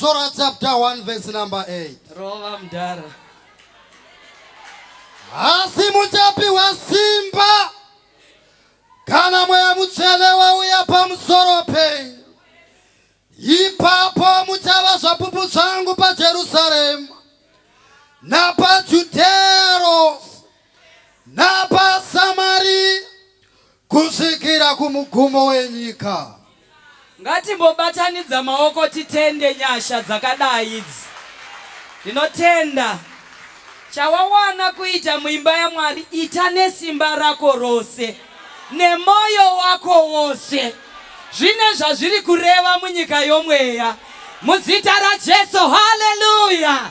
Surah chapter 1 verse number 8. Rova mdara. Asi muchapi wa Simba kana mweya muchelewa uya pamusoro penyu. Ipapo muchava zvapupu zvangu pa Jerusalem na pa Judea na pa Samari kusvikira kumugumo wenyika. Ngatimbobatanidza maoko titende nyasha dzakadai idzi. Ndinotenda chawawana kuita muimba yaMwari, ita nesimba rako rose nemoyo wako wose. Zvine zvazviri kureva munyika yomweya muzita raJesu. Haleluya.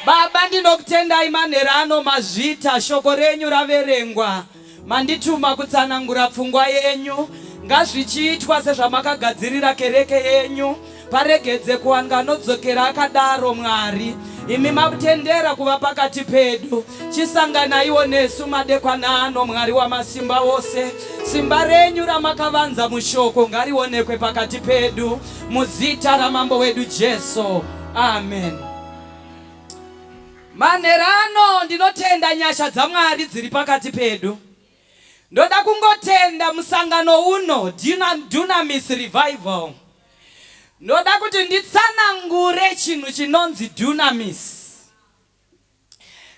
Baba, ndinokutendai manherano mazvita shoko renyu raverengwa, mandituma kutsanangura pfungwa yenyu. Ngazvichiitwa sezvamakagadzirira kereke yenyu, paregedze kuwanganodzokera akadaro Mwari. Imi makutendera kuva pakati pedu, chisanganaiwo nesu madekwana ano Mwari wamasimba wose. Simba renyu ramakavanza mushoko ngarionekwe pakati pedu muzita ramambo wedu Jesu. Amen. Manherano ndinotenda nyasha dzaMwari dziri pakati pedu. Ndoda kungotenda musangano uno Dunamis revival. Ndoda kuti nditsanangure chinhu chinonzi Dunamis.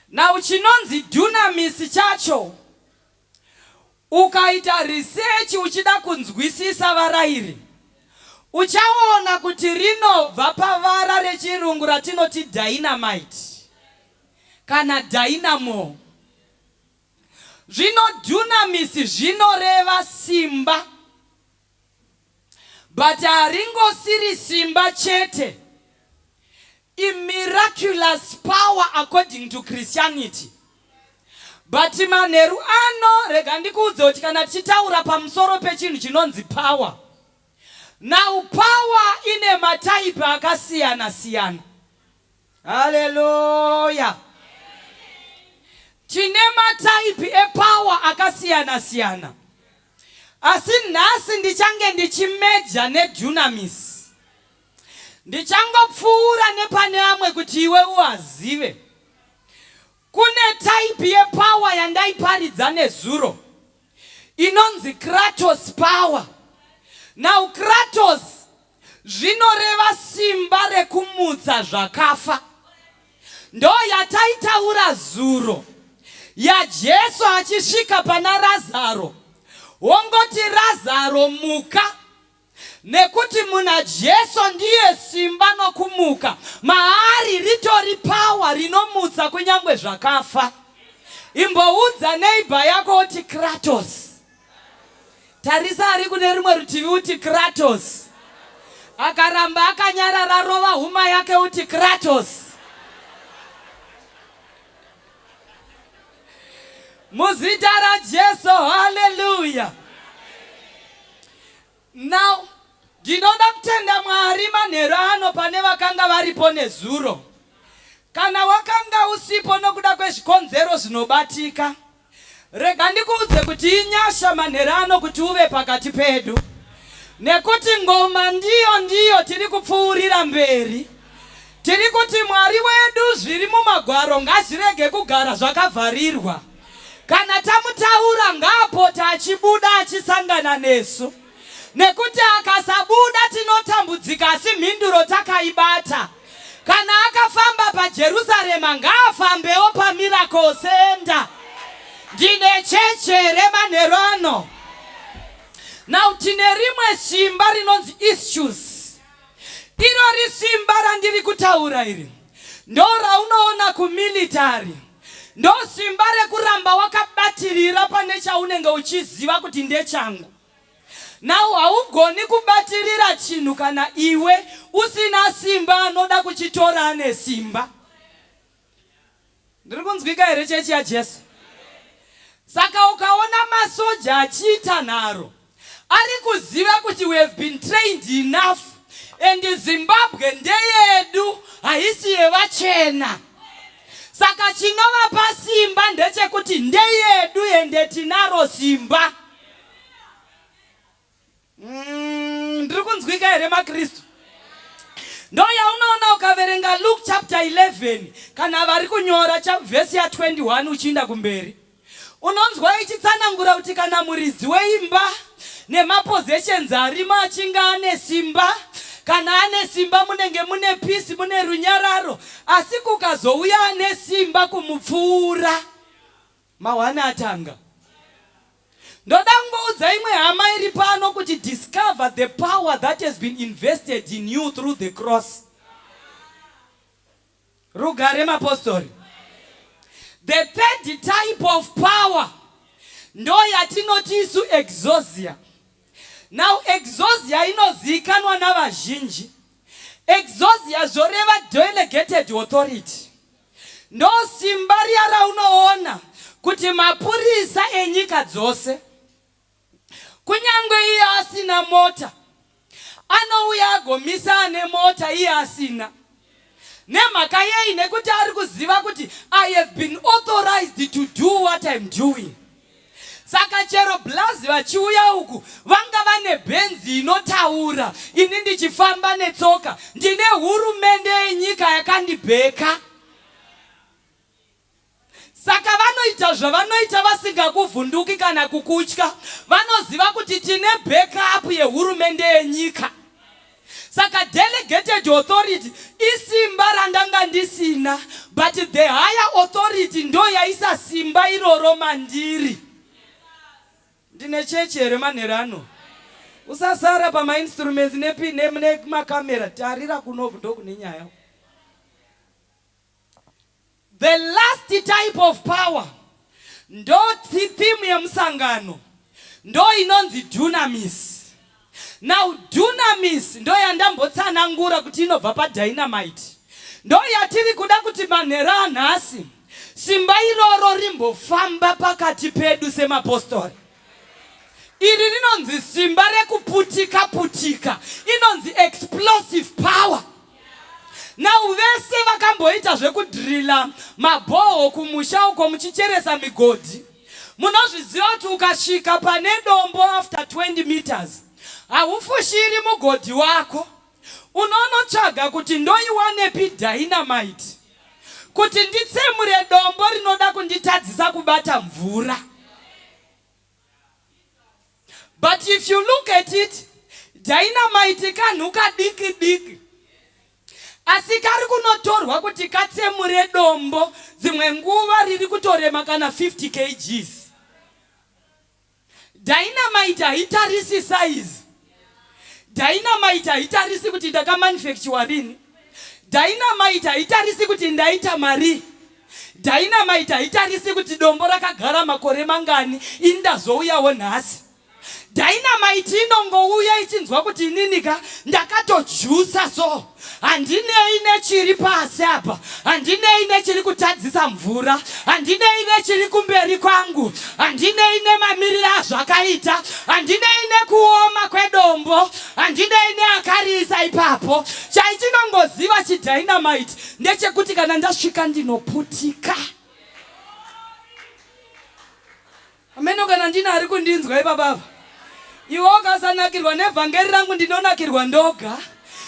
Na chinonzi Dunamis chacho, ukaita research uchida kunzwisisa varayiri, uchaona kuti rinobva pavara rechirungu ratinoti dynamite kana dynamo. Zvino Dunamis zvinoreva simba, but haringosiri simba chete. A miraculous power according to Christianity. But manheru ano rega ndikuudze kuti kana tichitaura pamusoro pechinhu chinonzi power. Now power ine mataipi akasiyana siyana. Hallelujah. Tine mataipi epower akasiyana siyana. Asi nhasi ndichange ndichimeja neDunamis. Ndichangopfuura nepane amwe kuti iwe uwazive. Kune type yepower yandaiparidza nezuro inonzi Kratos power. Now Kratos zvinoreva simba rekumutsa zvakafa. Ndo yataitaura zuro yaJesu achisvika pana Razaro. Wongoti Razaro muka, nekuti muna Jesu ndiye simba nokumuka. Maari ritori power rinomutsa kunyangwe zvakafa. Imboudza neighbor yako uti Kratos. Tarisa ari kune rimwe rutivi uti Kratos. Akaramba akanyarara rova huma yake uti Kratos. Muzita raJesu. Hallelujah. Now, ndinoda kutenda Mwari manherano pane vakanga varipo nezuro. Kana wakanga usipo nokuda kwezvikonzero zvinobatika, rega ndikuudze kuti inyasha manherano kuti uve pakati pedu. Nekuti ngoma ndiyo tiri kupfuurira mberi. Tiri kuti Mwari wedu zviri mumagwaro ngazvirege kugara zvakavharirwa. Kana tamutaura ngapota achibuda achisangana nesu. Nekuti akasabuda tinotambudzika asi mhinduro takaibata. Kana akafamba paJerusarema ngaafambewo paMiracle Center. Ndine cheche remanherano. Now tine rimwe simba rinonzi issues. Irori simba randiri kutaura iri ndo raunoona kumilitary. Ndo simba rekuramba wakabatirira pane chaunenge uchiziva kuti ndechangu. Now haugoni kubatirira chinhu kana iwe usina simba anoda kuchitora nesimba. Ndiri kunzwika here chechi yaJesu? Saka ukaona masoja achiita nharo, ari kuziva kuti we have been trained enough and Zimbabwe ndeyedu haisi yevachena. Saka chinovapa simba ndechekuti ndeyedu ende tinaro simba. Ndiri kunzwika here maKristu? Ndoya unaona ukaverenga Luke chapter 11 kana vari kunyora verse ya 21 uchiinda kumberi. Unonzwa ichitsanangura kuti kana muridzi weimba nemapossessions arimo achinge ane simba, kana ane simba munenge mune peace, mune runyararo, asi kukazouya ane simba kumupfuura mawana atanga. Ndoda ngoudza imwe hama iri pano kuti discover the power that has been invested in you through the cross. Rugare mapostori. The third type of power ndo yatinoti isu exousia. Now exousia inozikanwa navazhinji. Exousia zoreva delegated authority. Ndo simba riya raunoona kuti mapurisa enyika dzose, kunyangwe iye asina mota, anouya agomisa ane mota iye asina. Nemhaka yei nekuti ari kuziva kuti I have been authorized to do what I'm doing. Saka chero blazi vachiuya uku vanga vane benzi inotaura, ini ndichifamba netsoka ndine hurumende yenyika yakandibheka. Saka vanoita zvavanoita vasingakuvhunduki kana kukutya, vanoziva kuti tine backup yehurumende yenyika. Saka delegated authority isimba randanga ndisina, but the higher authority ndo yaisa simba iroro mandiri. Ndine chechere manerano. Usasara pa instruments nepi nema kamera tarira kunoku ndo kune nyaya. The last type of power ndo theme ya msangano ndo inonzi dunamis. Now dunamis ndo yandambotsanangura kuti inobva pa dynamite. Ndo yatiri kuda kuti manhera nhasi simba iroro rimbofamba pakati pedu semapostoli. Iri rinonzi simba rekuputika putika, inonzi explosive power. Now vese vakamboita zvekudrilla mabhoho kumusha uko muchicheresa migodhi. Munozviziva kuti ukasvika pane dombo after 20 meters haufushiri mugodhi wako, unonotsvaga kuti ndoiwanepi dynamite kuti nditsemure dombo rinoda kunditadzisa kubata mvura. But if you look at it, dynamite kanhu kadiki diki, asi kari kunotorwa kuti katsemure dombo dzimwe nguva riri kutorema kana 50 kgs. Dynamite haitarisi size. Dynamite haitarisi kuti ndakamanufacture rini. Dynamite haitarisi kuti ndaita mari. Dynamite haitarisi kuti dombo rakagara makore mangani indazouyawo nhasi. Dynamite inongouya ichinzwa kuti ininika ndakatojusa so handinei nechiri pasi apa, handinei nechiri kutadzisa mvura, handinei nechiri kumberi kwangu, handinei nemamiriro azvakaita, handinei nekuoma kwedombo, handinei neakariisa ipapo. Chaichinongoziva chidynamite ndechekuti kana ndasvika ndinoputika. Ameno kana ndina ari kundinzwa ipapapa. Iwe ukasanakirwa nevhangeri rangu ndinonakirwa ndoga.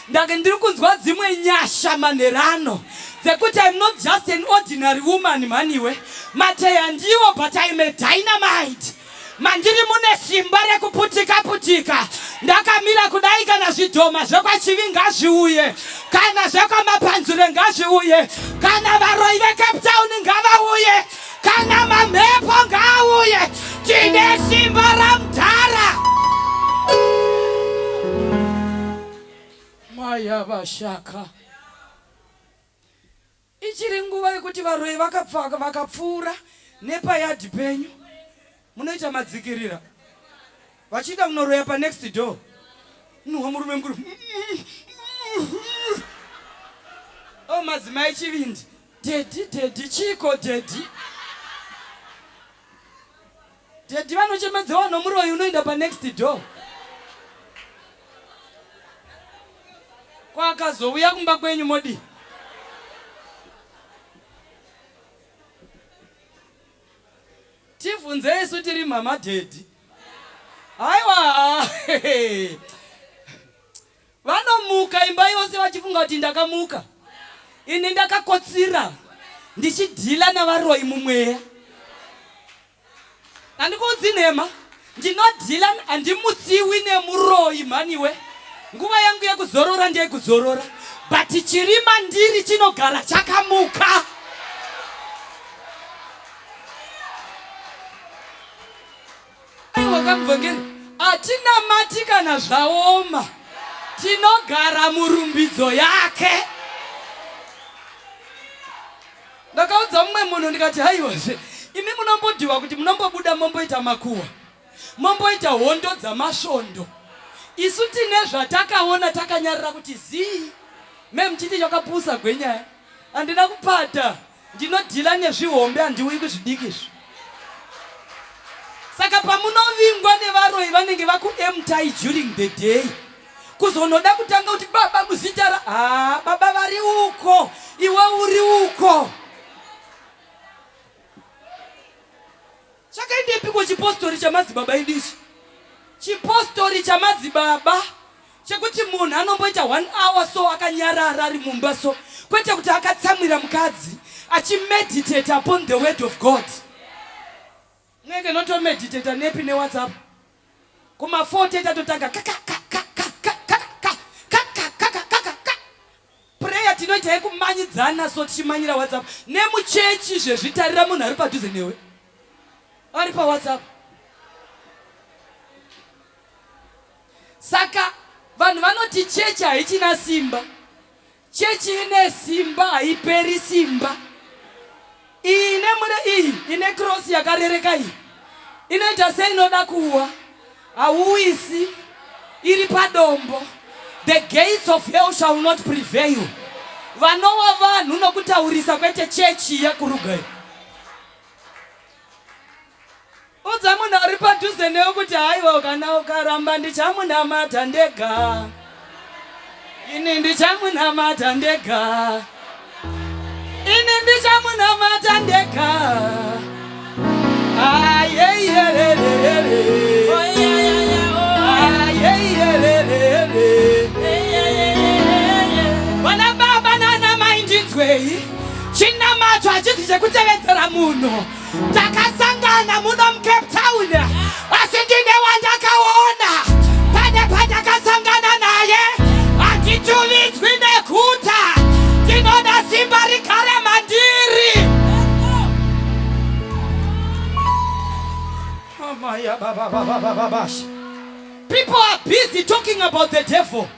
Ndake ndiri kunzwa dzimwe nyasha manherano dzekuti I'm not just an ordinary woman maniwe. Mateya ndiwo but I'm a dynamite. Mandiri mune simba rekuputika putika. Ndakamira kudai kana zvidhoma zvekwachivi ngazviuye, kana zvekwamapanzure ngazviuye, kana varoi veCape Town ngavauye, kana mamhepo ngauye. Tine simba ramudhara. Maya vashaka. Ichiri nguva yekuti varoi vakapfuura nepayadhi penyu munoita madzikirira vachida kunoroya pa next door. Nuhwa murume mukuru. Oh madzimai chivindi. Dedi chiko dedi. Dedi vanochemedzewa nomuroi unoenda pa next door. Kwakazouya kumba kwenyu modi. Tivunze isu tiri mama dedi. Aiwa. Vanomuka imba yose muchifunga kuti ndakamuka. Ini ndakakotsira. Ndichidhila navaroi mumweya. Andikudzinema. Ndinodhila handimutsiwi nemuroi maniwe. Nguva yangu yekuzorora ndeyekuzorora. But chirima ndiri chinogara chakamuka. Wakamvongeri. Atina mati kana zvaoma. Tinogara murumbidzo yake. Ndakaudza mumwe munhu ndikati haiwazve. Imi munombodiwa kuti munombobuda momboita makuhwa. Momboita hondo dzamasvondo. Isu tine zvatakaona takanyarira kuti zii. Memuchiti chakapusa Gwenyaya. Handina kupata. Ndinodhila nezvihombe handiuyi kuzvidikizvo. Saka pamunovingwa nevaroi vanenge vakuemtai during the day. Kuzonoda kutanga kuti baba muzitara. Baba vari uko. Iwe uri uko. Chakaindepiko chipostori chamadzibaba idichi. Chipostori chamadzibaba. Chekuti munhu anomboita 1 hour so akanyarara ari mumba so. Kwete kuti akatsamwira mukadzi. Achimeditate upon the word of God. Ngeke notomeditate nepi neWhatsApp. Kuma 40 tatotanga prayer tinoita yekumanyidzana so tichimanyira WhatsApp. Nemuchechi zvezvitarira munhu ari padhuze newe. Ari pa WhatsApp. Saka vanhu vanoti chechi haichina simba. Chechi ine simba haiperi simba. Ine mune iyi ine cross yakarereka iyi. Inoita seinoda kuwa. Hauisi iri padombo. The gates of hell shall not prevail. Vanova vanhu nokutaurisa kwete chechi yakurugai. Udza munhu ari padhuze newe kuti haiwa kana ukaramba ndichamunamata ndega. Ini ndichamunamata ndega. Ini ndichamunamata ndega. Vana baba nana mai ndinzwei. Chinamato hachisi chekutevedzera munhu. Takasangana muno muCape Town. Asi ndine wandakaona. Pane pandakasangana naye. Handituvidzwi neguta. Ndinoda simba rigare mandiri. People are busy talking about the devil.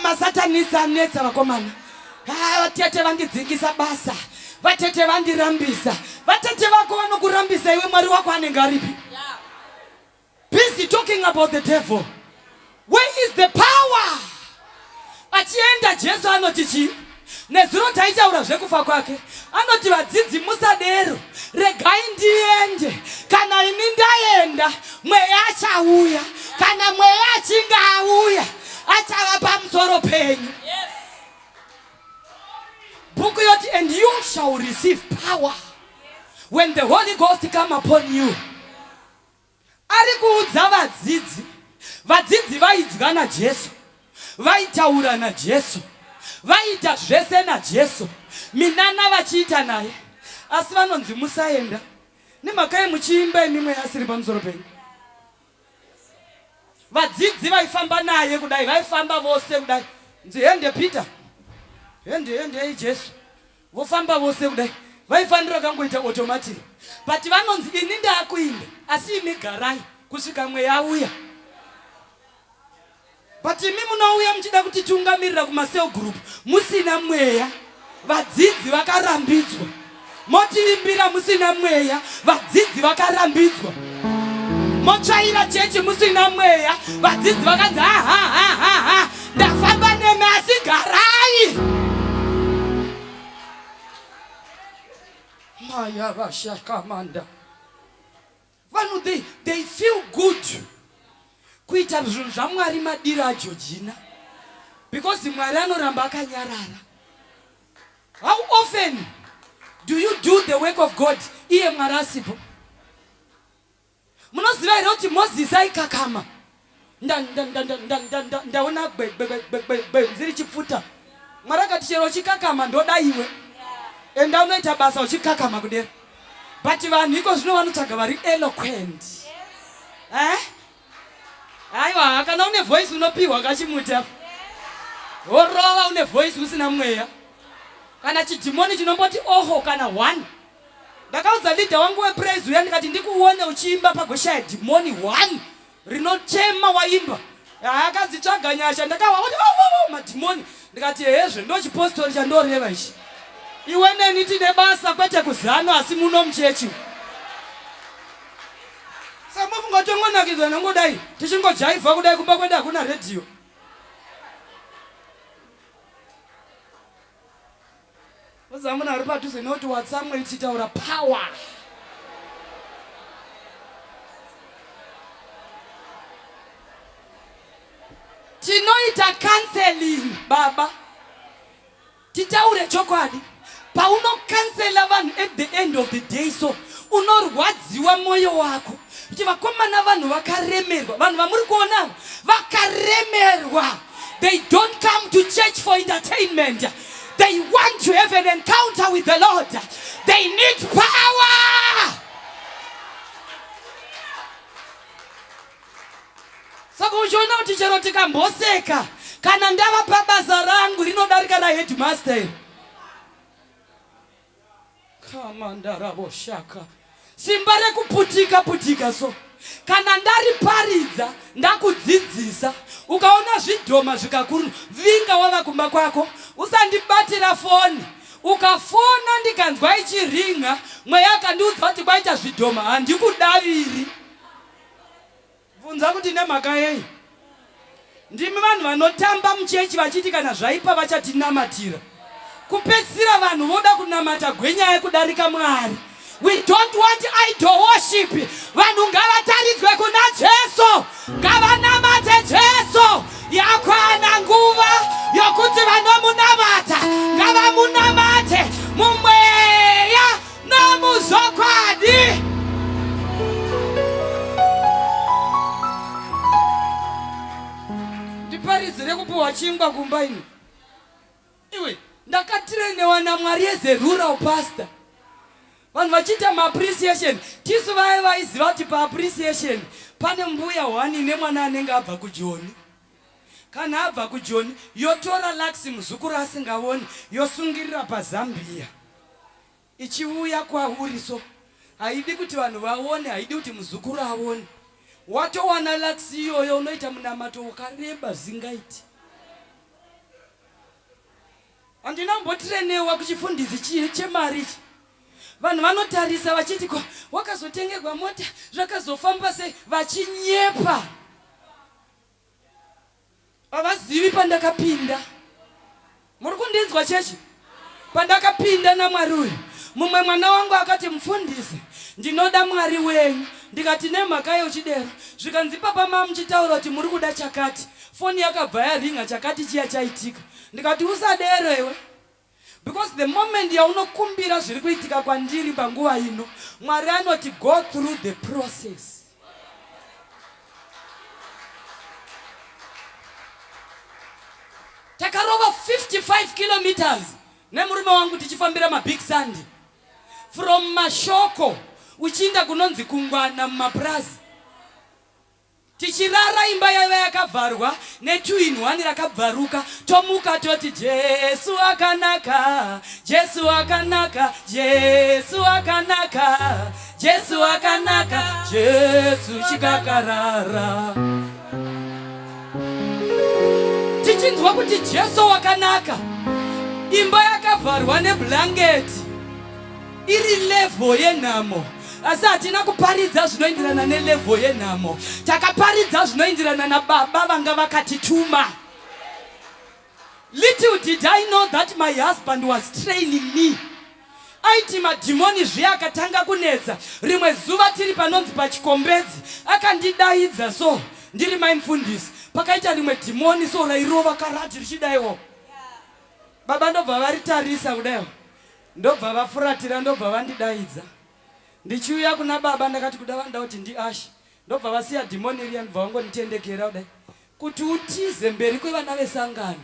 Masatanisa anetsa vakomana. Vatete vandidzingisa basa. Vatete vandirambisa. Vatete vako vanokurambisa iwe mwari wako anenge aripi. Busy talking about the devil. Where is the power? Achienda Jesu anoti chi? Nezuro taitaura zvekufa kwake. Anoti vadzidzi musadero. Regai ndiende. Kana ini ndaenda, mweya achauya. Kana mweya achinga auya, achava pamusoro penyu. Book yoti, and you shall receive power when the Holy Ghost come upon you. Ari kuudza vadzidzi. Vadzidzi vaidzwa naJesu. Vaitaura naJesu. Vaita zvese naJesu. Minana vachiita naye. Asi vanonzi musaenda. Nemakai muchiimba imwe asiri pamusoro penyu. Vadzidzi vaifamba naye kudai. Vaifamba vose kudai. Nzi ende Peter. Ende Jesu. Vofamba vose kudai. Vaifanira kangoita automatic. But vanonzi ini ndakuinda. Asi imi garai kusvika mweya uya. But imi munouya muchida kuti tungamirira kuma-cell group. Musina mweya. Vadzidzi vakarambidzwa. Motiimbira musina mweya. Vadzidzi vakarambidzwa. Motsvaira chechi musina mweya. Vadzidzi vakanzi ndafamba nemi asi garai. Maya vashakamanda. Vanhu they feel good. Kuita zvinhu zvaMwari madiro aJojina. Because Mwari anoramba akanyarara. How often do you do the work of God? Iye Mwari asipo. Munoziva here kuti Moses aikakama. Ndaona ziri chipfuta. kuti chero chikakama ndoda iwe enda unoita basa uchikakama kudera but vanhu iko zvino vanotsvaga vari eloquent aiwa kana une voice unopiwa kachimuta worova une voice usina mweya kana chidhimoni chinomboti oho kana one ndakaudza leader wangu wepraise uya ndikati ndikuone uchiimba pagoshaya dhimoni one rinochema waimba akazitsvaga nyasha ndakawaona madhimoni ndikati hezve ndo chipostori chandoreva ichi iwe neni tine basa kwete kuzano asi muno muchechi samofunga tongonakidzwa nangodai tichingojaivha kudai kumba kwenda hakuna redhiyo uzamuna ari padhuze nekuti watsamwe ichitaura power tinoita counseling baba titaure chokwadi paunokansela vanhu at the end of the day so unorwadziwa mwoyo wako kuti vakomana vanhu vakaremerwa vanhu vamuri kuona vakaremerwa they don't come to church for entertainment they want to have an encounter with the Lord they need power saka uchiona kuti chero tikamboseka kana ndava pabasa rangu rinodarika raheadmaster kamandaravoshaka simba rekuputika so kana ndariparidza ndakudzidzisa ukaona zvidhoma zvikakuru vinga wava kumba kwako usandibatira foni ukafona ndikanzwa ichiringa mweya akandiudza kuti kwaita zvidhoma handikudaviri bvunza kuti nemhaka yei ndimi vanhu vanotamba muchechi vachiti kana zvaipa vachatinamatira kupedzisira vanhu voda kunamata Gwenyaya kudarika Mwari we don't want idol worship vanhu ngavataridzwe kuna Jesu ngavanamate Jesu yakwana nguva yokuti vanomunamata ngavamunamate mumweya nomuzokwadi ndiparidzire kupiwa chingwa kumba ino iwe ndakatirenewa naMwari as a rural pastor vanhu vachiita maappreciation tisu vaya vaiziva kuti paappreciation pane mbuya wani nemwana anenge abva kujoni kana abva kujoni yotora laxi muzukuru asingaoni yosungirira paZambia ichiuya kwauri so haidi kuti vanhu vaone haidi kuti muzukuru aone watowana laxi iyoyo unoita munamato ukareba zingaiti handina mbotirenewa kuchifundisi chemari ichi vanhu vanotarisa vachiti wakazotengerwa mota zvakazofamba sei vachinyepa havazivi pandakapinda muri kundinzwa chechi pandakapinda naMwari uyu mumwe mwana wangu akati mufundisi ndinoda Mwari wenyu ndikati nemhaka yeuchidero zvikanzipa pama muchitaura kuti muri kuda chakati foni yakabva yaringa chakati chiya chaitika ndikati usadero iwe because the moment yaunokumbira zviri kuitika kwandiri panguva ino Mwari anoti go through the process takarova 55 kilometers nemurume wangu tichifambira mabig sand from Mashoko uchiinda kunonzi Kungwana mumaprazi tichirara imba yaiva yakavharwa ne2-in-1 rakabvaruka tomuka toti Jesu akanaka Jesu akanaka Jesu akanaka Jesu akanaka Jesu chikakarara tichinzwa kuti Jesu wakanaka imba yakavharwa neblanketi iri level yenhamo asi hatina kuparidza zvinoenderana nelevel yenhamo takaparidza zvinoenderana nababa vanga vakatituma little did I know that my husband was training me aiti madhimoni zviya akatanga kunetsa rimwe zuva tiri panonzi pachikombedzi akandidaidza so ndiri maimufundisi pakaita rimwe dhimoni so rairova karati richidaiwo baba ndobva varitarisa kudaiwo ndobva vafuratira ndobva vandidaidza ndichiuya kuna baba ndakati kuda vanoda kuti ndiashe ndobva vasiya dhimoni riya ndobva vangonditendekera kudai kuti utize mberi kwevana vesangano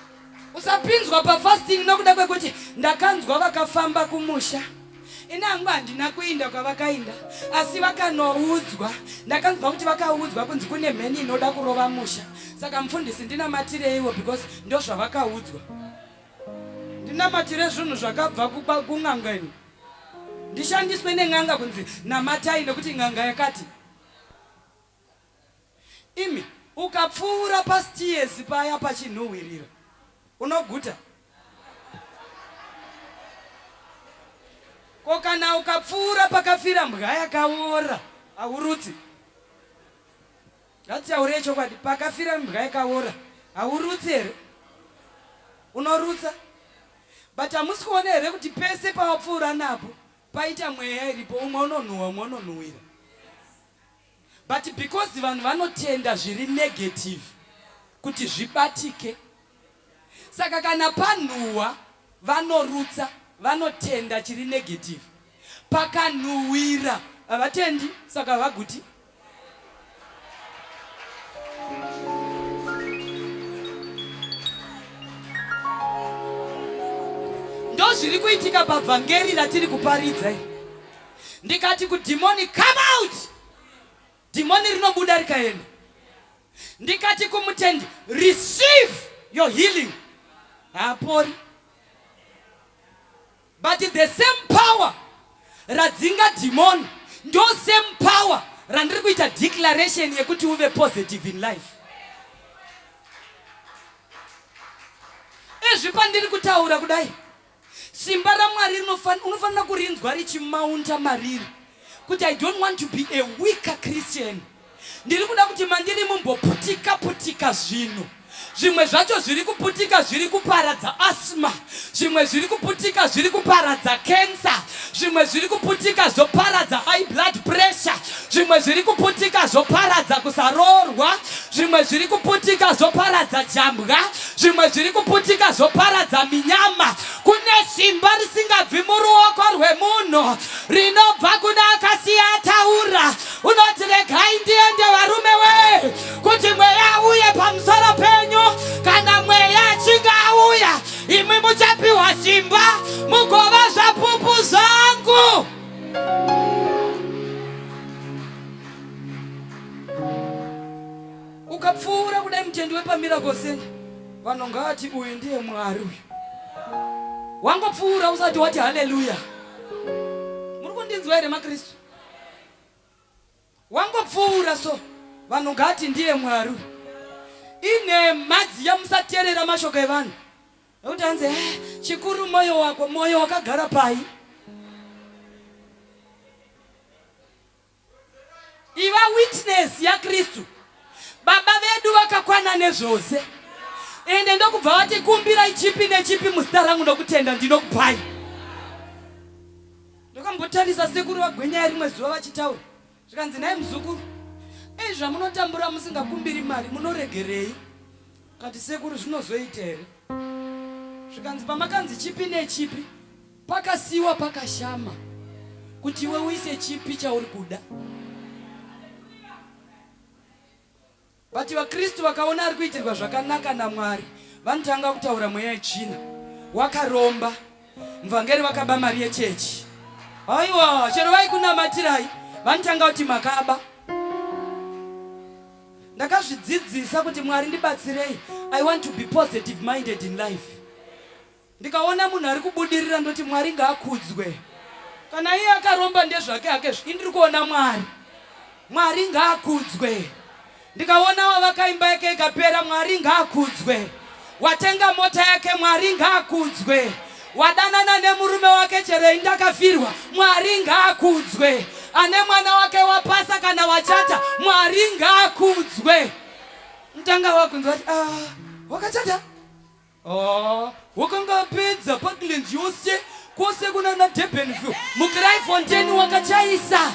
ndakapinzwa pafasting nokuda kwekuti ndakanzwa vakafamba kumusha. Inangu handina kuinda kwavakainda, asi vakanoudzwa. Ndakanzwa kuti vakaudzwa kunzi kune mheni inoda kurova musha. Saka mufundisi ndinamatireiwo because ndo zvavakaudzwa. Ndinamatire zvinhu zvakabva kun'anga ino. Ndishandiswe nen'anga kunzi namatai nekuti n'anga yakati. Imi ukapfuura pastairs paya pachinhuhwirira unoguta. Ko kana ukapfuura pakafira mbwa yakaora haurutsi. Ngatitaure chokwadi, pakafira mbwa yakaora haurutsi here? Unorutsa. But hamusi kuona here kuti pese pawapfuura napo paita mweya iripo, umwe unonhuhwa umwe unonhuhwira. But because vanhu vanotenda zviri negative kuti zvibatike, saka kana panhuhwa vanorutsa, vanotenda chiri negative. Pakanhuhwira havatendi, saka vaguti. Ndo zviri kuitika pavhangeri ratiri kuparidza. Ndikati kudhimoni come out, dhimoni rinobuda rikaenda. Ndikati kumutendi receive your healing, haapori. But the same power radzinga dhimoni ndo same power randiri kuita declaration yekuti uve positive in life. Ezvipa ndiri kutaura kudai, simba raMwari unofanira kurinzwa richimaunta mariri kuti I don't want to be a weaker Christian. Ndiri kuda kuti mandiri mumboputika zvinhu. Zvimwe zvacho zviri kuputika zviri kuparadza asthma, zvimwe zviri kuputika zviri kuparadza cancer, zvimwe zviri kuputika zvoparadza high blood pressure, zvimwe zviri kuputika zvoparadza kusaroorwa, zvimwe zviri kuputika zvoparadza jambwa, zvimwe zviri kuputika zvoparadza minyama. Kune simba risingabvi muruoko rwemunhu rinobva kuna akasiya ataura. Unoti regai ndiende varume we kuti mweya uye pamusoro penyu. Kana mweya achinga auya, imi muchapiwa simba mugova zvapupu zangu. Ukapfuura kudai mutendi wepaMiracle Center, vanhu ngavati uyu ndiye Mwari uyu. Wangopfuura usati wati haleluya. Muri kundinzwa here maKristu? Wangopfuura so vanhu ngavati ndiye Mwari uyu. Ine madziya musateerera mashoko evanhu. Nokuti anzi chikuru moyo wako, moyo wakagara pai. Iva witness yaKristu. Baba vedu vakakwana nezvose. Ende ndokubva vati kumbira ichipi nechipi muzita rangu ndokutenda ndinokupai. Ndokambotarisa sekuru vaGwenyaya rimwe zuva vachitaura. Zvikanzi naye muzukuru, zvamunotambura musingakumbiri mari munoregerei? Kati sekuru zvinozoita here? Zvikanzi pamakanzi chipi nechipi pakasiyiwa pakashama kuti iwe uise chipi chauri kuda. But vaKristu vakaona ari kuitirwa zvakanaka naMwari, vanotanga kutaura mweya yechina. Wakaromba muvhangeri vakaba mari yechechi. Aiwa, chero vaikunamatirai vanotanga kuti makaba. Ndakazvidzidzisa kuti Mwari ndibatsirei, I want to be positive minded in life. Ndikaona munhu ari kubudirira ndoti Mwari ngaakudzwe. Kana iye akaromba ndezvake hake, ndiri kuona Mwari. Mwari ngaakudzwe. Ndikaona wavakaimba yake ikapera, Mwari ngaakudzwe. Watenga mota yake, Mwari ngaakudzwe. Wadanana nemurume wake chero ndakafirwa, Mwari ngaakudzwe. Ane mwana wake wapasa kana wachata, Mwari ngaakudzwe. Mtanga wakunzwa wakachata? Wakangapedza pakilenzi yose kwose kuna na Durbanville mukirai Fontaine wakachaisa.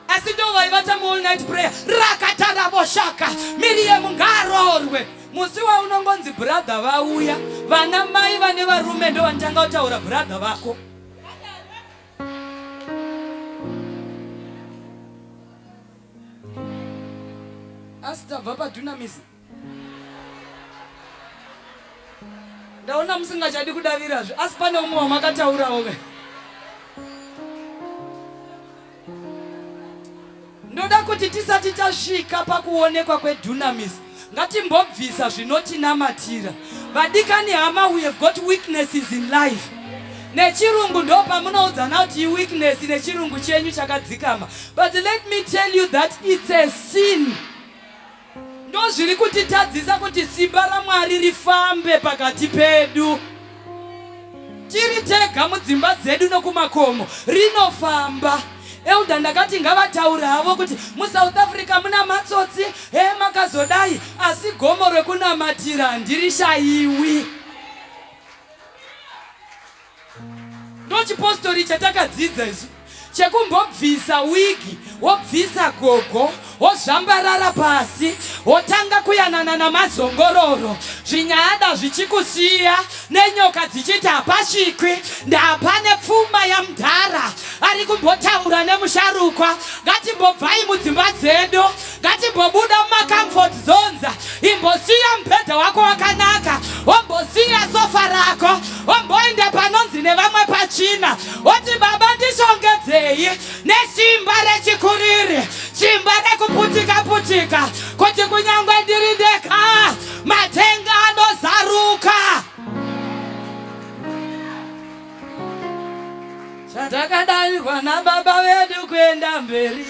Asi ndo vaivata all night prayer rakatara boshaka Miriam ngaroorwe. Musi waunongonzi brother vauya, vana mai vane varume ndo vanotanga kutaura brother vako. Asi tabva paDunamis. Ndaona musingachadi kudavirazve asi pane umwe wamakataurawo ke. Ndoda kuti tisati tasvika pakuonekwa kweDunamis ngatimbobvisa zvinotinamatira. Vadikani hama, we have got weaknesses in life. Nechirungu ndo pamunoudzana kuti weakness nechirungu chenyu chakadzikama. But let me tell you that it's a sin. Ndo zviri kutitadzisa kuti simba raMwari rifambe pakati pedu. Tiri tega mudzimba dzedu nokumakomo rinofamba. Elda ndakati ngavataura havo kuti muSouth Africa muna matsotsi makazodai asi gomo rekunamatira handirishayiwi. Ndo chipostori chatakadzidza isu chekumbobvisa wigi, wobvisa gogo, wozvambarara pasi, wotanga kuyanana namazongororo, zvinyada zvichikusiya nenyoka dzichiti hapasvikwi, ndapane pfuma yamudhara ari kumbotaura nemusharukwa. Ngatimbobvai mudzimba dzedu, ngatimbobuda mumacomfort zones, imbosiya mubhedha wako wakanaka, wombosiya sofa rako, womboenda panonzi nevamwe pachina, woti baba ndishongedzei nesimba rechikuriri, simba rekuputika-putika, kuti kunyangwe ndiri ndega matenga anozaruka. Chatakadanirwa nababa vedu kuenda mberi.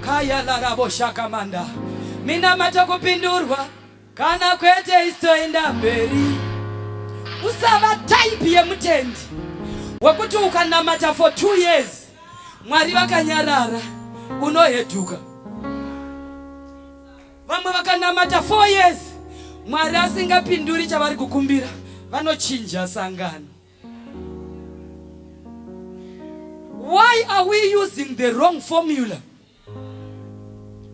Kaya laraboshakamanda mina matokupindurwa kana kwete istoenda mberi. Usava type yemutendi wekuti ukanamata for 2 years Mwari vakanyarara unohetuka. Vamwe vakanamata 4 years Mwari asingapinduri chavari kukumbira vanochinja sangano. Why are we using the wrong formula?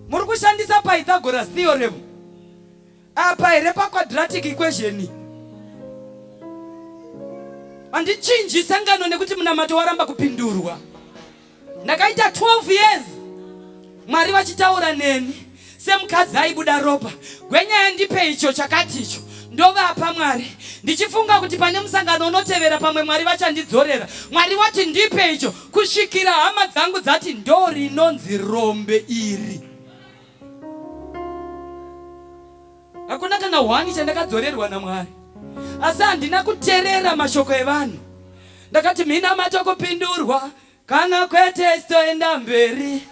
Muri kushandisa Pythagoras theorem apa here paquadratic equation. Handichinji sangano nekuti munamato waramba kupindurwa. Ndakaita 12 years Mwari vachitaura neni semukadzi aibuda ropa. Gwenyaya ndipe icho chakati icho ndovapa Mwari ndichifunga kuti pane musangano unotevera pamwe Mwari vachandidzorera. Mwari wati ndipe icho kusvikira hama dzangu dzati ndo rinonzi rombe iri. Hakuna kana 1 chandakadzorerwa naMwari. Asi handina kuteerera mashoko evanhu. Ndakati mina matokupindurwa kana kwete istoenda mberi.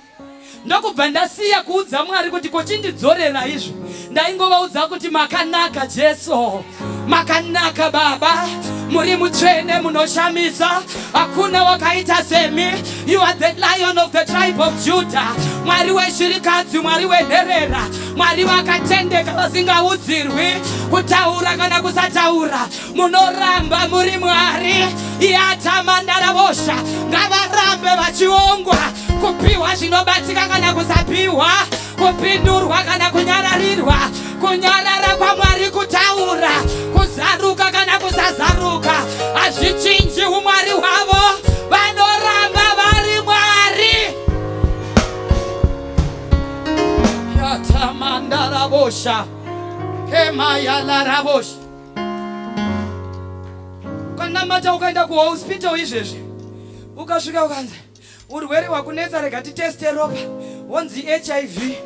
Ndokubva ndasiya kuudza Mwari kuti kochindidzorera izvo. Ndaingovaudza kuti makanaka Jesu, makanaka Baba, muri mutsvene munoshamisa, hakuna wakaita semi. You are the Lion of the tribe of Judah. Mwari weshirikadzi, Mwari wenherera, Mwari vakatendeka vasingaudzirwi, kutaura kana kusataura. Munoramba muri Mwari. Yatamandarabosha ngavarambe vachiongwa, kupiwa zvinobatika kana kusapiwa, kupindurwa kana kunyararirwa, kunyarara kwaMwari, kutaura, kuzaruka kana kusazaruka. Hazvichinji umwari hwavo, vanoramba vari Mwari. Yatamandarabosha kemayalarabosha. Ukanamata ukaenda kuhospital izvezvi ukasvika ukanzi urwere hwakunetsa rega titeste ropa wonzi HIV.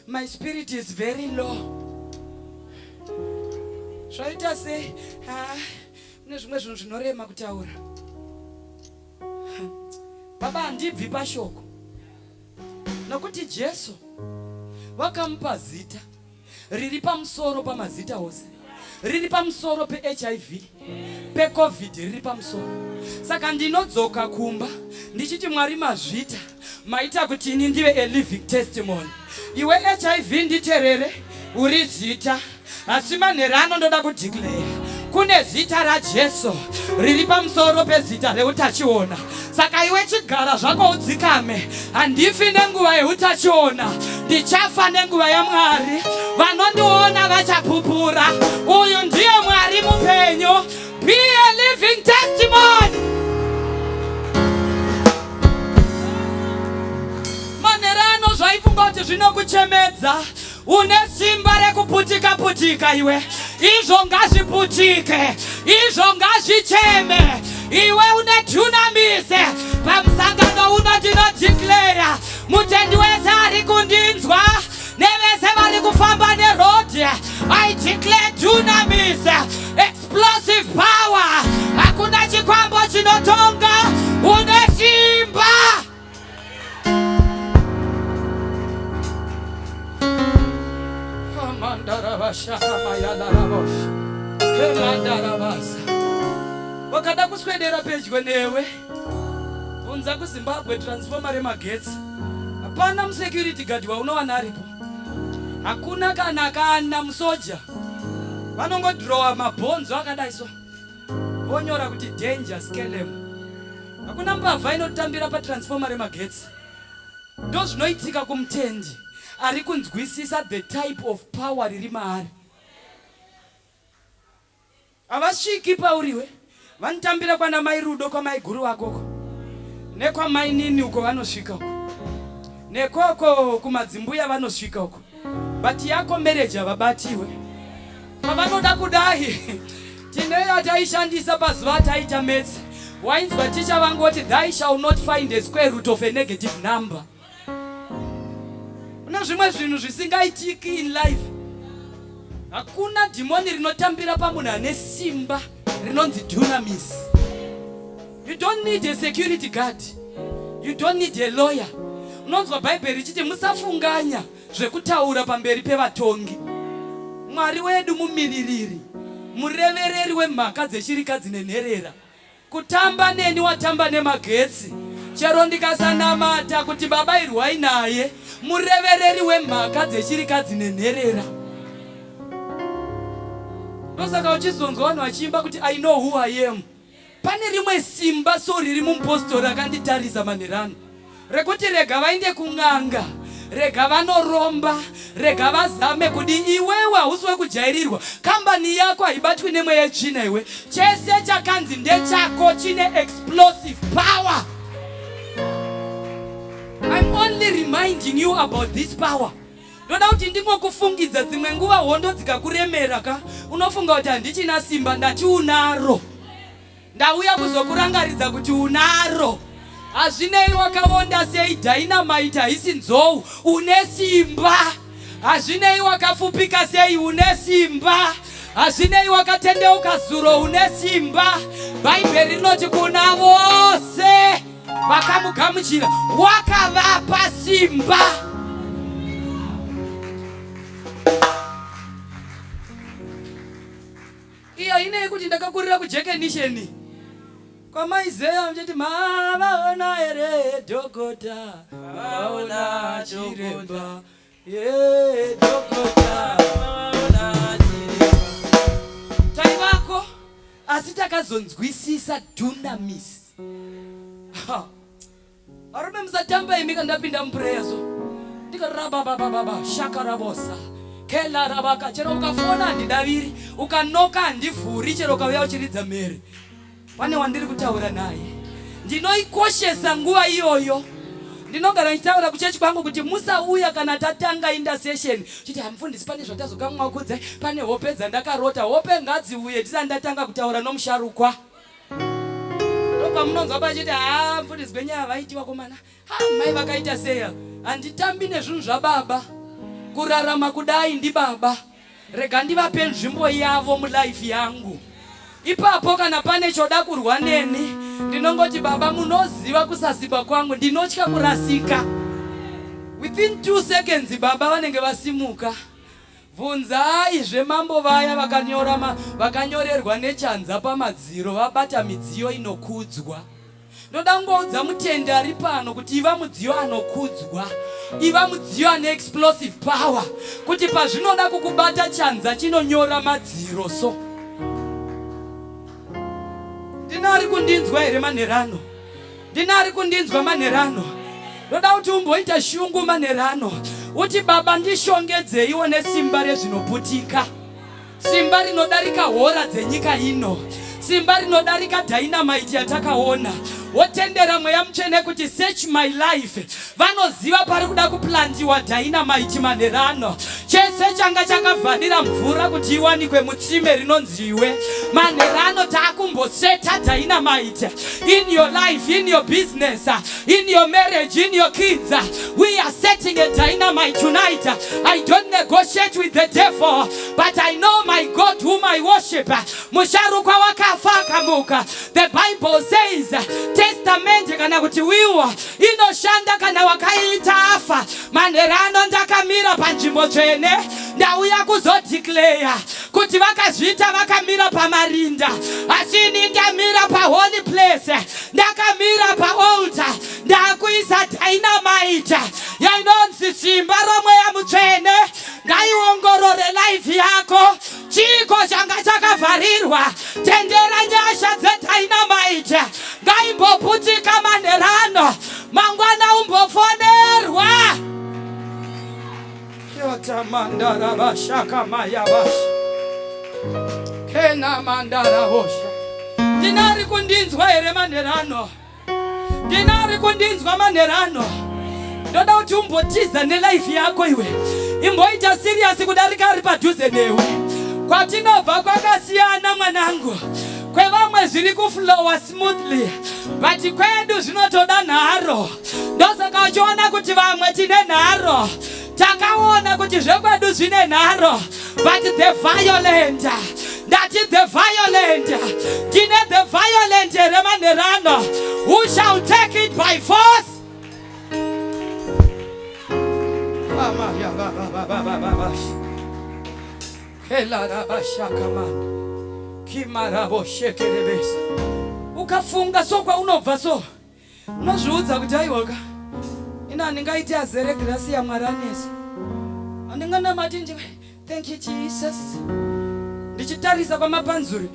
My spirit is very low. Zvaita sei? Kune zvimwe zvinhu zvinorema kutaura. Baba handibvi pashoko nokuti Jesu vakamupa zita riri pamusoro pamazita ose, riri pamusoro peHIV, peCovid riri pamusoro. Saka ndinodzoka kumba ndichiti Mwari mazvita maita kuti ini ndive a living testimony. Iwe HIV nditerere uri zita, asi manherano ndoda kudeclare kune zita raJesu riri pamusoro pezita reutachiona. Saka iwe chigara zvako udzikame, handifi nenguva yeutachiona, ndichafa nenguva yaMwari. Vanondiona vachapupura, uyu ndiye Mwari mupenyu. Be a living testimony. Manherano zvaifunga kuti zvinokuchemedza, une simba rekuputika-putika iwe. izvo ngazviputike, izvo ngazvicheme. Iwe une Dunamis pamusangano uno ndinodeclare mutendi wese ari kundinzwa nevese vari kufamba neroad, I declare Dunamis, explosive power. Hakuna chikwambo chinotonga, une Simba. Wakada kuswedera pedyo newe unza kuZimbabwe transformer remagetsi, hapana musecurity guard waunowana aripo, hakuna kana musoja. Vanongodrowa mabhonzo akadai so, vonyora kuti danger scalem. Hakuna mbavha inotambira patransformer remagetsi. Ndo zvinoitika kumutendi ari kunzwisisa the type of power riri maari. Havasviki pauriwe, vanotambira kwana mai Rudo, kwa mai Guru wakoko, nekwa mai Nini uko vanosvika uko, nekoko kumadzimbuya vanosvika uko, but yako marriage havabatiwe. Pavanoda kudai tineyo taishandisa pazuva taita metsi, wainzwa ticha vangoti thou shall not find a square root of a negative number. Una zvimwe zvinhu zvisingaitiki in life. Hakuna demoni rinotambira pamunhu ane simba rinonzi Dunamis. You don't need a security guard, you don't need a lawyer. Unonzwa Bible richiti musafunganya zvekutaura pamberi pevatongi. Mwari wedu mumiririri, murevereri wemhaka dzeshirika dzinenherera. Kutamba neni watamba nemagetsi, chero ndikasanamata kuti baba irwai naye, murevereri wemhaka dzeshirika dzinenherera. Ndosaka uchizonzwa vanhu vachiimba kuti I know who I am. Pane rimwe simba so riri mupostori akanditarisa manherano, rekuti rega vainde kun'anga, rega vanoromba, rega vazame kuti iwewe hausi wekujairirwa, kambani yako haibatwi nemweya yetsvina iwe, chese chakanzi ndechako chine explosive power. I'm only reminding you about this power. Ndoda kuti ndingokufungidza dzimwe nguva hondo dzikakuremera ka unofunga kuti handichina simba, ndati unaro. Ndauya kuzokurangaridza kuti unaro. Hazvinei wakavonda sei dynamite haisi nzou, une simba. Hazvinei wakafupika sei, une simba. Hazvinei wakatendeuka zuro, une simba. Bhaibheri rinoti kuna vose vakamugamuchira wakavapa simba. Iyo inei kuti ndakakurira kujekenisheni kwa maizeya mcheti mavaona ere dhokota, mavaona chiremba, dhokota, mavaona chiremba. Taivako asi takazonzwisisa Dunamis. Arume musatamba imika ndapinda muprayer so ndikarababababa shakarabosa kela rabaka, chero ukafona handidaviri, ukanoka handivhuri, chero ukauya uchiridza mhere. Pane wandiri kutaura naye, ndinoikoshesa nguva iyoyo. Ndinogara ndichitaura kuchechi kwangu kuti musauya kana tatanga intercession chiti hamufundisi pane zvotazokamwakudza, pane hope dzandakarota, hope ngadziuye tisati ndatanga kutaura nomusharukwa. Pamunonzwa pachiti mufundisi Gwenyaya vaiti vakomana, mai vakaita seya, handitambi nezvinhu zvababa. Kurarama kudai ndi baba, rega ndivape nzvimbo yavo mulife yangu. Ipapo kana pane choda kurwa neni, ndinongoti baba munoziva kusaziba kwangu, ndinotya kurasika. Within 2 seconds baba vanenge vasimuka. Bvunzai zvemambo vaya vakanyorerwa nechanza pamadziro vabata midziyo inokudzwa. Ndoda kungoudza mutendi ari pano kuti iva mudziyo anokudzwa, iva mudziyo ane explosive power, kuti pazvinoda kukubata chanza chinonyora madziro so. Ndinari kundinzwa here manherano? Ndinari kundinzwa manherano? Ndoda kuti umboita shungu manherano, uti baba ndishongedzeiwo nesimba rezvinoputika, simba rinodarika hora dzenyika ino, simba rinodarika dynamite yatakaona. wotendera mweya mutsvene kuti search my life, vanoziva pari kuda kuplantiwa dynamite manherano. Chese changa chakavharira mvura kuti iwanikwe mutsime rinonziwe manherano, taakumboseta dynamite in your life, in your business, in your marriage, in your kids. We are setting a dynamite tonight. I don't negotiate with the devil, but I know my God whom I worship. Musharukwa wakafa kamuka. The Bible says testament kana kuti wiwa inoshanda kana wakaita afa. Manherano ndakamira panzvimbo tsvene ndauya kuzodeclare kuti vakazvita vakamira pamarinda, asi ini ndamira paholy place, ndakamira paaltar, ndakuisa dynamite yainonzi Simba romweya mutsvene. Ngaiongorore life yako, chiko changa chakavharirwa, tendera nyasha dzetynamite ngaimboputika manherano, mangwana umbofonerwa. Yota mandara bashaka mayabash kena mandara bosha. Ndinari kundinzwa here manherano, ndinari kundinzwa manherano. Ndoda kuti umbotiza nelife yako iwe, imboita serious kudarika ari padhuze newe. Kwatinobva kwakasiyana mwanangu, kwevamwe zviri kuflowa smoothly, but kwedu zvinotoda nharo. Ndosaka uchiona kuti vamwe tine nharo, takaona kuti zvekwedu zvine nharo, but the violent, that is the violent, tine the violent here manherano, who shall take it by force. Ukafunga so kwaunobva so unozviudza kuti aiwaka ina ndingaiti azere grasi yaMwari anesa, andinganamati ndiwe thank you Jesus, ndichitarisa kwamapanzuri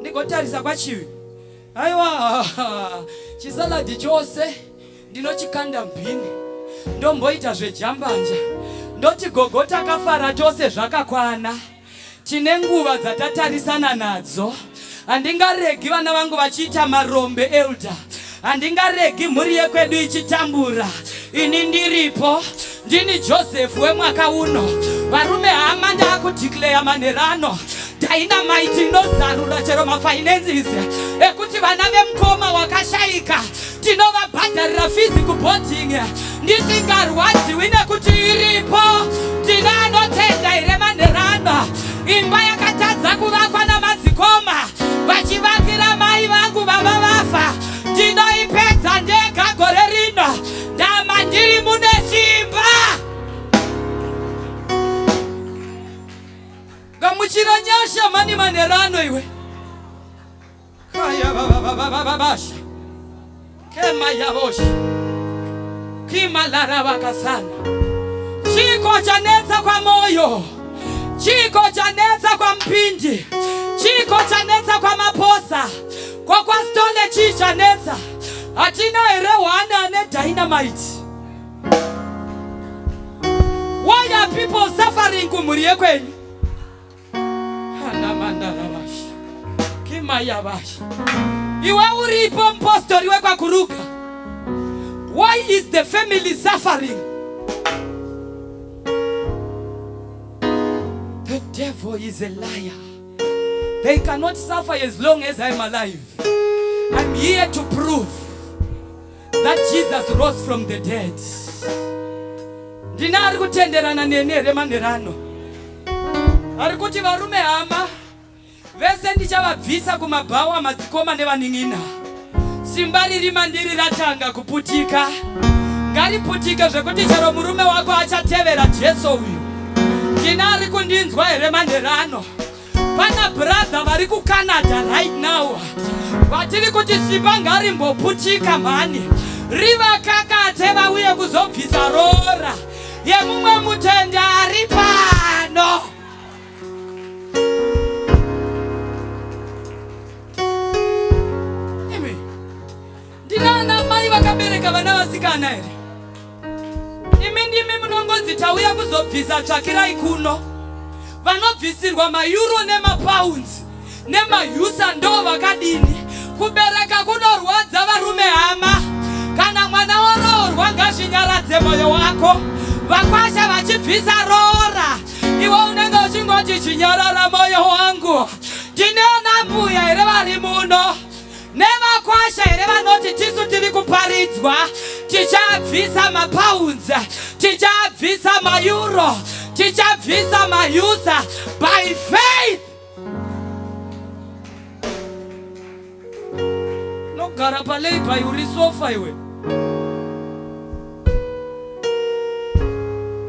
ndigotarisa kwachivi. Aiwa chisaladi chose ndinochikanda mbini, ndomboita zvejambanja, ndoti gogo takafara tose zvakakwana. Tine nguva dzatatarisana nadzo, handingaregi vana vangu vachiita marombe elder, handingaregi mhuri yekwedu ichitambura. Ini ndiripo, ndini Joseph wemwaka uno, varume hama ndakudeclare manherano dynamite inozarura chero mafinances ekuti vana vemukoma wakashayika tinovabhadharira physical boarding ndisingarwadziwi nekuti iripo. Tina anotenda here manherano, imba yakatadza kuvakwa namadzikoma vachivakira mai vangu baba vafa, ndinoipedza ndega gore rino, ndama ndiri mune Simba. Gamuchira nyasha mani manherano iwe. Kaya babasha kema yabosha kima laravaka sana. Chiko chanetsa kwa moyo, chiko chanetsa kwa mpindi, chiko chanetsa kwa maposa, kwa stole chichanetsa. Hatina here wana ane dynamite. Why are people suffering kumuri kwenyu? Hanamandarabash kima yabash. Iwe uripo mpostori wekwa kuruka. Why is the family suffering? The devil is a liar. They cannot suffer as long as I'm alive. I'm here to prove that Jesus rose from the dead. Ndinari kutenderana nenere manherano. Ari kuti varume hama vese ndichavabvisa kumabhawa madzikoma nevaning'ina. Simba riri mandiri ratanga kuputika. Ngariputike zvekuti chero murume wako achatevera Jesu uyu. Ndinari kundinzwa here manherano. Pana brother vari kuCanada right now, vatiri kuti Simba ngarimboputika mani. Riva kakate vauye kuzobvisa rora yemumwe mutende ari pano. Ndinana mai vakabereka vana vasikana here. Imi ndimi munongonzi tauya kuzobvisa tsvakirai kuno. Vanobvisirwa maEuro nemaPounds nemahUSA ndo vakadini kubereka kunorwadza varume hama. Kana mwana woroorwa ngazvinyaradze moyo wako. Vakwasha vachibvisa roora, iwe unenge uchingoti chinyarara moyo wangu. Ndinoona mbuya here vari muno nevakwasha here vanoti tisu tiri kuparidzwa. Tichabvisa mapounds, tichabvisa maeuro, tichabvisa mayusa by faith. Nogara palabor uri sofa iwe.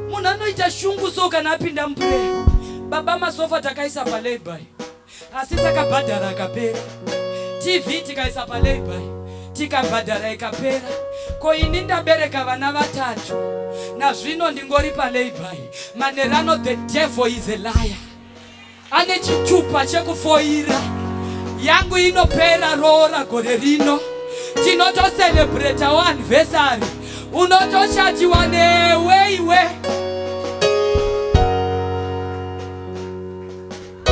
Munhu anoita shungu so kana apinda muprayer. Baba masofa takaisa palabor, asi takabhadhara akapera. TV tikaisa palabor, tikabhadhara ikapera. Ko ini ndabereka vana vatatu, nazvino ndingori palabor. Manerano, the devil is a liar. Ane chitupa chekufoira. Yangu inopera roora gore rino. Tinoto celebrate our anniversary. Unotoshatiwa newe iwe.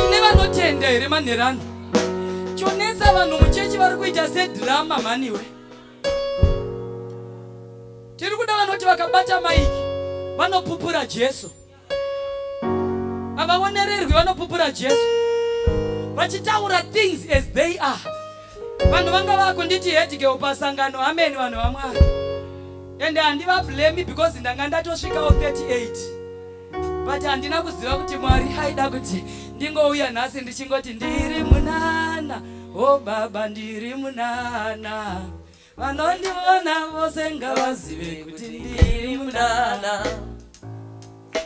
Nevanotenda here manerano. Chonesa vanhu muchechi vari kuita sedrama maniwe. Tiri kuda vanoti vakabata maiki vanopupura Jesu. Havaonererwi vanopupura Jesu. Vachitaura things as they are. Vanhu vanga vakunditi hetike upasangano amen vanhu vaMwari. And handiva blame because ndanga ndatosvikawo 38. But handina kuziva kuti Mwari haida kuti ndingouya nhasi ndichingoti ndiri munana. Oh baba ndiri munana. Vanondiona vose ngavazive kuti ndiri munana.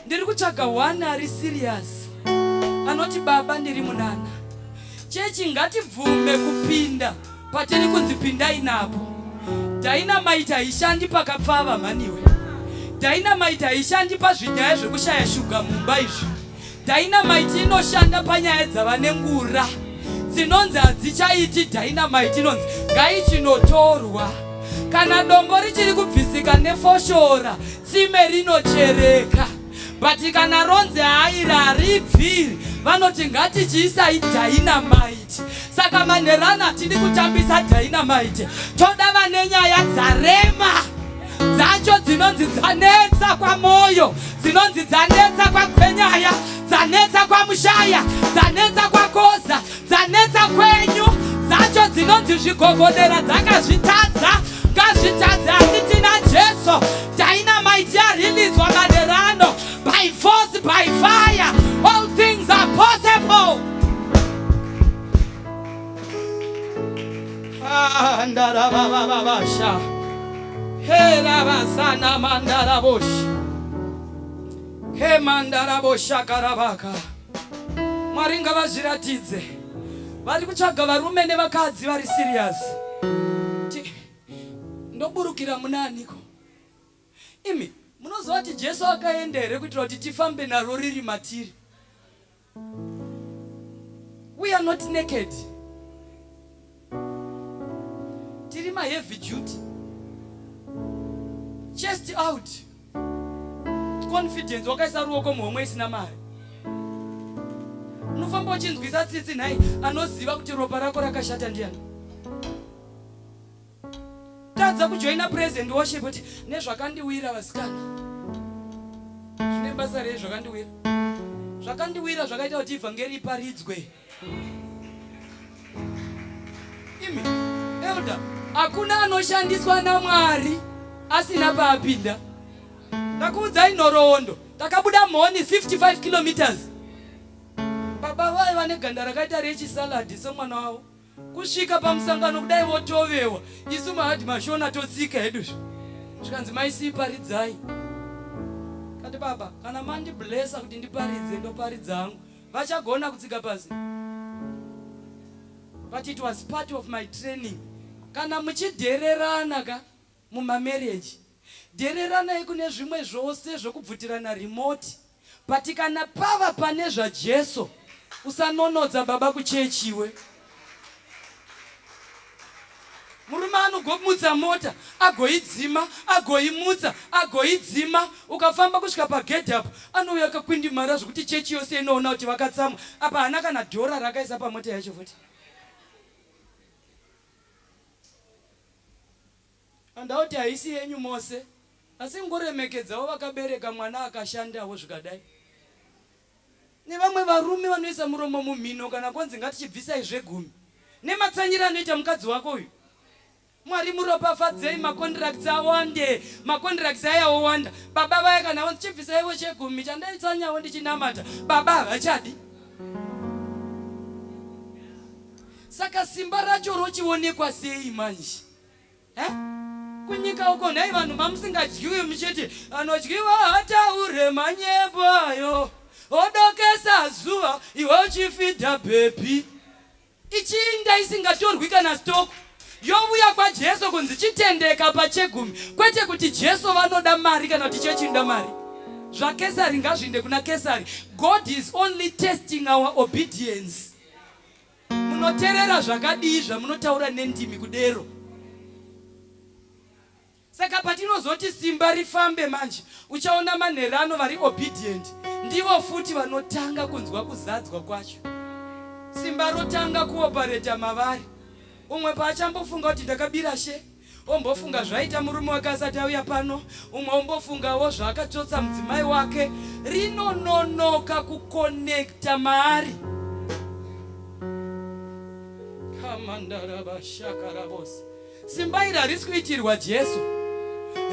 Ndiri kutsvaga one ari serious anoti baba ndiri munana. Chechi ngativhume kupinda patiri kunzi pindai napo. Dynamite haishandi pakapfava maniwe. Dynamite haishandi pazvinyaya zvekushaya shuga mumba izvi. Dynamite inoshanda panyaya dzavane ngura. Dzinonzi hadzichaiti dynamite, inonzi ngaichinotorwa. Kana dombo richiri kubvisika nefoshora, tsime rinochereka. But kana ronzi haira haribviri, vanoti ngatichiisai dynamite. Saka manerana tiri kutambisa dynamite. Toda vane nyaya dzarema. Dzacho dzinonzi dzanetsa kwa moyo, dzinonzi dzanetsa kwa Gwenyaya, dzanetsa kwa Mushaya, dzanetsa kwa Koza, dzanetsa kwenyu. Dzacho dzinonzi zvigogodera dzakazvitadza, ngazvitadze asi tina Jesu. Dynamite yarilidzwa manerano. By force, by fire, all things are possible. Andarabababasha. Herabasana mandarabosh. He mandarabosha karabaka. Maringa vazviratidze. Vari kutsvaga varume nevakadzi vari serious. Ndoburukira munaniko. Imi munoziva kuti Jesu akaenda here kuitira kuti tifambe naro riri matiri. We are not naked. Tiri ma heavy duty. Chest out. Confidence wakaisa ruoko muhomwe isina mari. Unofamba uchinzwisa tsitsi nhai anoziva kuti ropa rako rakashata ndiani. Tadza kujoina praise and worship kuti nezvakandiwira vasikana. Zvine basa rei zvakandiwira? Zvakandiwira zvakaita kuti evhangeri iparidzwe. Imi elder, hakuna anoshandiswa naMwari asina paapinda. Ndakuudzai nhoroondo, takabuda mhoni 55 kilometers. Baba vaiva neganda rakaita rechisaladi somwana wavo. Kusvika pamusangano kudai votovewa. Isu mahati mashona totsika hedu. Zvikanzi maisiparidzai. Kati baba, kana mandi blessa kuti ndiparidze ndoparidza hangu. Vachagona kutsika pasi. But it was part of my training. Kana muchidhererana ka mumamarriage. Dhererana ikune zvimwe zvose zvokubvutirana remote. But kana pava pane zvaJesu, usanonodza baba kuchechiwe. Murume anogomutsa mota, agoidzima, agoimutsa, agoidzima, ukafamba kusvika pagedhi apo, anouya akakwindimara zvokuti chechi yose inoona kuti vakatsamwa. Apa hana kana dhora rakaisa pamota yacho futi. andauti haisi yenyu mose, asi ngoremekedzawo vakabereka mwana akashandawo zvikadai. Nevamwe varume vanoisa muromo mumhino kana kwanzi ngatichibvisai zvegumi. Nematsanyira anoita mukadzi wako uyu. Mwari muropafadzei, makontracts awande, makontracts ayawanda. Baba vaya kana vanzi chibvisaiwo chegumi chandaitsanyawo ndichinamata, baba havachadi. Saka simba racho rochionekwa sei manje? Kunyika uko nhai vanhu vamusingadyiwi muchiti anodyiwa hataure manyepo ayo, odokesa zuva iwe uchifidha bhepi. Ichinda isingatorwi kana stoko. Yovuya kwaJesu kunzi chitendeka pachegumi, kwete kuti Jesu vanoda mari kana kuti chechi nda mari. Zvakesari ngazvinde kuna Kesari. God is only testing our obedience. Munoterera zvakadii zvamunotaura nendimi kudero. Saka patinozoti simba rifambe manje, uchaona manherano vari obedient ndivo futi vanotanga kunzwa kuzadzwa kwacho. Simba rotanga kuopareta mavari. Umwe paachambofunga kuti ndakabira she, ombofunga zvaita murume wake asati auya pano, umwe ombofungawo zvaakatotsa mudzimai wake. Rinononoka kukonekta maari. Kamandara shakara bose. Simba iri harisi kuitirwa Jesu,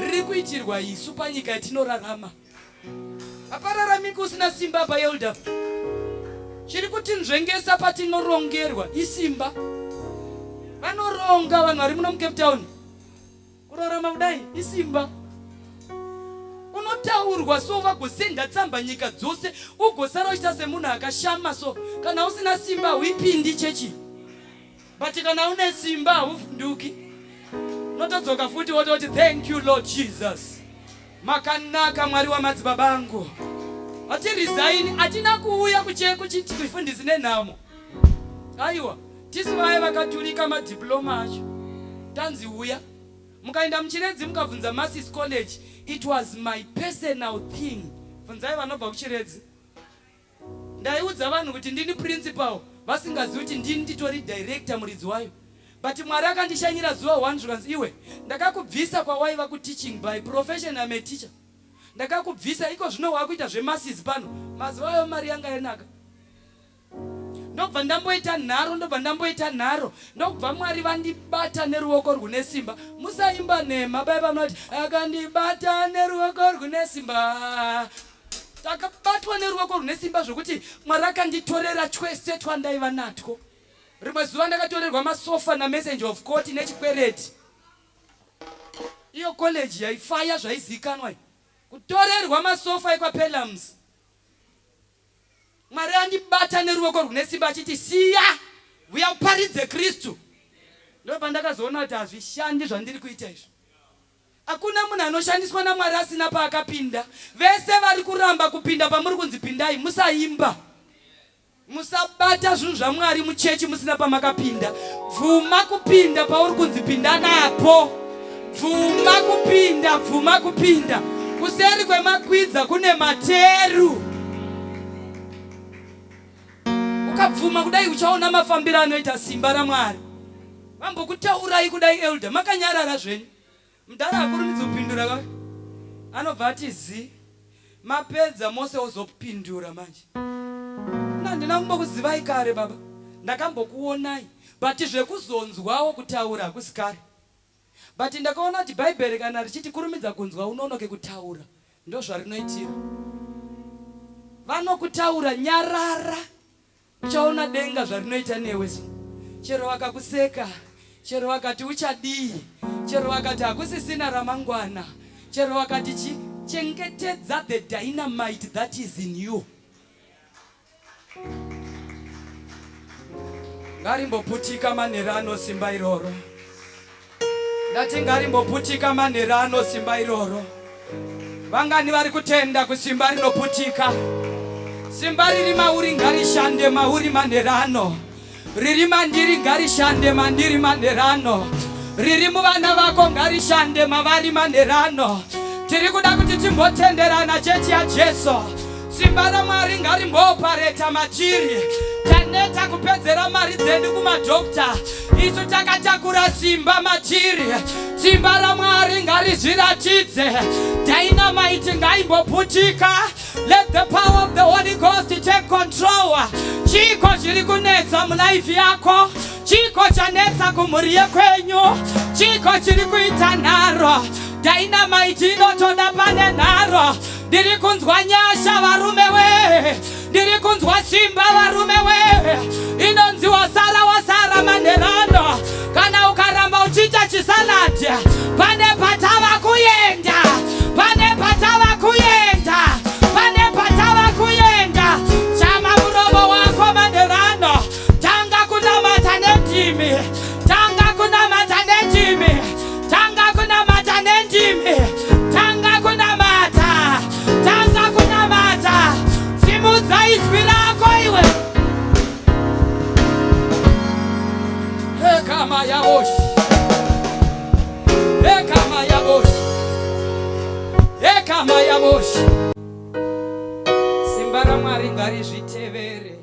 riri kuitirwa isu panyika yatinorarama. Apararamiki usina simba paelda. Chiri kuti nzvengesa patinorongerwa isimba. Vanoronga vanhu vari muno muCape Town. Kurarama kudai isimba. Unotaurwa so vagosenda tsamba nyika dzose, ugosara uchita semunhu akashama so. Kana usina simba huipindi chechi. But kana une simba huvhunduki. Notodzoka futi wototi thank you Lord Jesus. Makanaka Mwari wamadzibaba angu. Ati resign atina kuuya kuchifundisi nenhamo. Aiwa, tisu vaya vakaturika madiploma acho. Tanzi uya. Mukaenda muchiredzi mukabvunza Masis College, it was my personal thing. Bvunzai vanobva kuchiredzi. Ndaiudza vanhu kuti ndini principal, vasingazivi kuti ndini nditori director muridzi wayo. But Mwari akandishanyira zuva 1 zvikanzi iwe, ndakakubvisa kwawaiva kuteaching by profession, I'm a teacher. Ndakakubvisa iko zvino wakuita zveMasis pano. Mazuva ayo mari yanga yanaka. Ndobva ndamboita nharo, ndobva Mwari vandibata neruoko rwune simba. Musaimba nema baba munoti akandibata neruoko rwune simba. Takabatwa neruoko rwune simba zvokuti Mwari akanditorera twese twandaiva natwo. Rimwe zuva ndakatorerwa masofa naMessenger of Court nechikwereti. Iyo college yaifaya zvaizikanwa. Kutorerwa masofa ekwaPelams. Mwari andibata neruoko rwune simba achiti siya, uyaparidze Kristu. Ndopa ndakazoona kuti hazvishandi zvandiri kuita izvi. Hakuna munhu anoshandiswa naMwari asina paakapinda. Vese vari kuramba kupinda pamuri kunzi pindai, musaimba. Musabata zvinhu zvaMwari muchechi musina pamakapinda. Bvuma kupinda pauri kunzi pinda napo. Bvuma kupinda. Kuseri kwemakwidza kune materu. Ukabvuma kudai uchaona mafambiro anoita simba raMwari. Vambokutaurai kudai elder, makanyarara zvenyu. Mudhara akurumidza kupindura ka. Anobva ati zi. Mapedza mose ozopindura manje. Ndina kumbokuzivai kare baba. Ndakambokuonai. But zvekuzonzwawo kutaura kusikari. But ndakaona kuti Bible kana richiti kurumidza kunzwa unonoke kutaura. Ndo zvarinoitira. Vanokutaura nyarara. Uchaona denga zvarinoita newe. Chero vakakuseka, chero vakati uchadii, chero vakati hakusisina ramangwana, chero vakati chengetedza the dynamite that is in you. Ngarimboputika manherano simba iroro. Ndati ngarimboputika manherano simba iroro. Vangani vari kutenda kusimba rinoputika. Simba riri mauri ngarishande mauri manherano. Riri mandiri ngarishande mandiri manherano. Riri muvana vako ngarishande mavari manherano. Tiri kuda kuti timbotenderana chechi ya Jesu. Simba raMwari ngarimbopareta machiri. Taneta kupedzera mari dzedu kumadokta. Isu takatakura simba machiri. Simba raMwari ngarizviratidze. Dynamite ngaimboputika. Let the power of the Holy Ghost take control. Chiko chiri kunetsa mulife yako. Chiko chanetsa kumhuri yekwenyu. Chiko chiri kuita nharo. Dynamite inotoda pane nharo. Ndiri kunzwa nyasha varume we. Ndiri kunzwa simba varume we. Inonziwa sara wasara manherano. Kana ukaramba uchiita chisaladi, pane patava kuyenda. Pane patava kuyenda. Pane patava kuyenda. Chama muromo wako manherano. Tanga kunamata nendimi. Tanga kunamata nendimi. Tanga kunamata nendimi. Tanga kunamata. Tanga kunamata. Simudza izwi rako iwe. Ekama yaboshi. Ekama yaboshi. Ekama yaboshi. Simba raMwari ngarizvitevere.